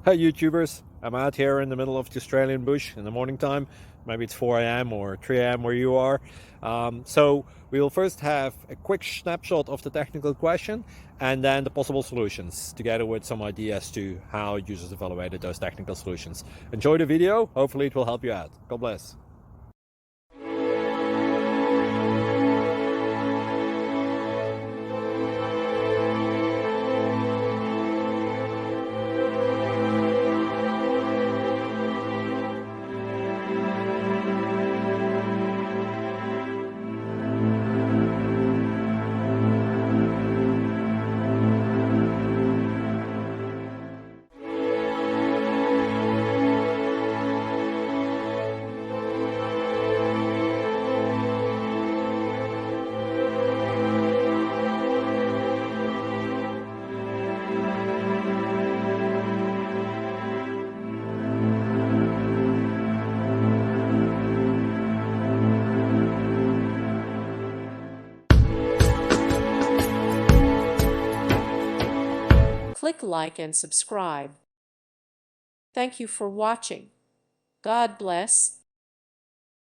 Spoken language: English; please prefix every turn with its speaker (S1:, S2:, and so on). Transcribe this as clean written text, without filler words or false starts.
S1: Hey YouTubers, I'm out here in the middle of the Australian bush in the morning time. Maybe it's 4 a.m. or 3 a.m. where you are. So we will first have a quick snapshot of the technical question and then the possible solutions, together with some ideas to how users evaluated those technical solutions. Enjoy the video, hopefully it will help you out. God bless.
S2: Click like and subscribe. Thank you for watching. God bless.